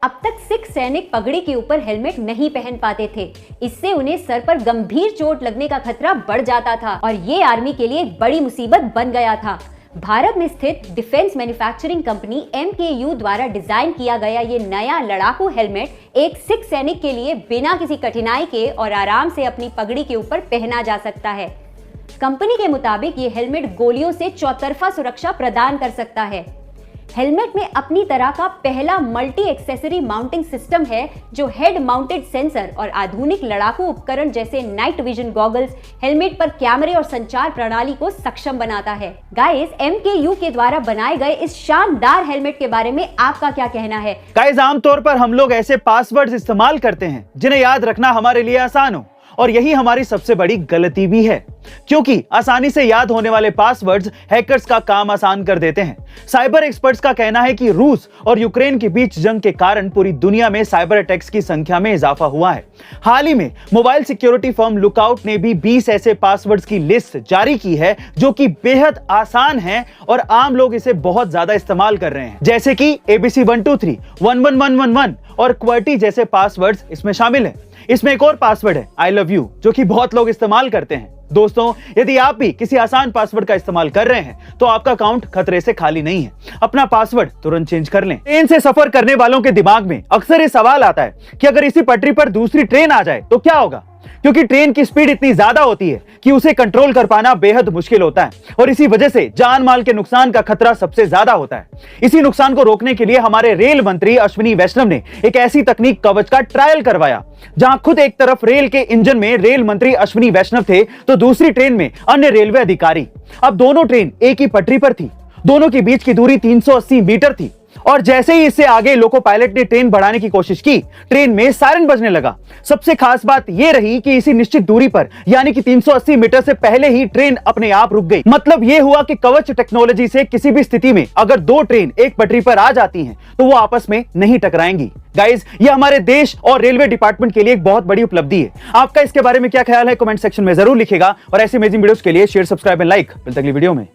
अब तक सिख सैनिक पगड़ी के ऊपर हेलमेट नहीं पहन पाते थे। इससे उन्हें सर पर गंभीर चोट लगने का खतरा बढ़ जाता था और ये आर्मी के लिए एक बड़ी मुसीबत बन गया था। भारत में स्थित डिफेंस मैन्युफैक्चरिंग कंपनी MKU द्वारा डिजाइन किया गया ये नया लड़ाकू हेलमेट एक सिख सैनिक के लिए बिना किसी कठिनाई के और आराम से अपनी पगड़ी के ऊपर पहना जा सकता है। कंपनी के मुताबिक ये हेलमेट गोलियों से चौतरफा सुरक्षा प्रदान कर सकता है। हेलमेट में अपनी तरह का पहला मल्टी एक्सेसरी माउंटिंग सिस्टम है जो हेड माउंटेड सेंसर और आधुनिक लड़ाकू उपकरण जैसे नाइट विजन गॉगल्स, हेलमेट पर कैमरे और संचार प्रणाली को सक्षम बनाता है। गाइस, MKU के द्वारा बनाए गए इस शानदार हेलमेट के बारे में आपका क्या कहना है? गाइस, आमतौर पर हम लोग ऐसे पासवर्ड्स इस्तेमाल करते हैं जिन्हें याद रखना हमारे लिए आसान हो, और यही हमारी सबसे बड़ी गलती भी है, क्योंकि आसानी से याद होने वाले पासवर्ड्स हैकर्स का काम आसान कर देते हैं। साइबर एक्सपर्ट्स का कहना है कि रूस और यूक्रेन के बीच जंग के कारण पूरी दुनिया में साइबर अटैक्स की संख्या में इजाफा हुआ है। हाल ही में मोबाइल सिक्योरिटी फर्म लुकआउट ने भी 20 ऐसे पासवर्ड्स की लिस्ट जारी की है जो कि बेहद आसान हैं और आम लोग इसे बहुत ज्यादा इस्तेमाल कर रहे हैं, जैसे कि ABC123, 11111 और QWERTY जैसे पासवर्ड्स इसमें शामिल है। इसमें एक और पासवर्ड है I love you, जो कि बहुत लोग इस्तेमाल करते हैं। दोस्तों, यदि आप भी किसी आसान पासवर्ड का इस्तेमाल कर रहे हैं तो आपका अकाउंट खतरे से खाली नहीं है। अपना पासवर्ड तुरंत चेंज कर लें। ट्रेन से सफर करने वालों के दिमाग में अक्सर ये सवाल आता है कि अगर इसी पटरी पर दूसरी ट्रेन आ जाए तो क्या होगा, क्योंकि ट्रेन की स्पीड इतनी ज्यादा होती है कि उसे कंट्रोल कर पाना बेहद मुश्किल होता है और इसी वजह से जान माल के नुकसान का खतरा सबसे ज्यादा होता है। इसी नुकसान को रोकने के लिए हमारे रेल मंत्री अश्विनी वैष्णव ने एक ऐसी तकनीक कवच का ट्रायल करवाया, जहां खुद एक तरफ रेल के इंजन में रेल मंत्री अश्विनी वैष्णव थे तो दूसरी ट्रेन में अन्य रेलवे अधिकारी। अब दोनों ट्रेन एक ही पटरी पर थी, दोनों के बीच की दूरी 380 मीटर थी और जैसे ही इससे आगे लोको पायलट ने ट्रेन बढ़ाने की कोशिश की, ट्रेन में सायरन बजने लगा। सबसे खास बात यह रही कि इसी निश्चित दूरी पर यानी कि 380 मीटर से पहले ही ट्रेन अपने आप रुक गई। मतलब यह हुआ कि कवच टेक्नोलॉजी से किसी भी स्थिति में अगर दो ट्रेन एक पटरी पर आ जाती हैं तो वो आपस में नहीं टकराएंगी। गाइस, ये हमारे देश और रेलवे डिपार्टमेंट के लिए एक बहुत बड़ी उपलब्धि है। आपका इसके बारे में क्या ख्याल है कमेंट सेक्शन में जरूर लिखिएगा और ऐसी अमेजिंग वीडियोस के लिए शेयर, सब्सक्राइब एंड लाइक। मिलते हैं अगली वीडियो में।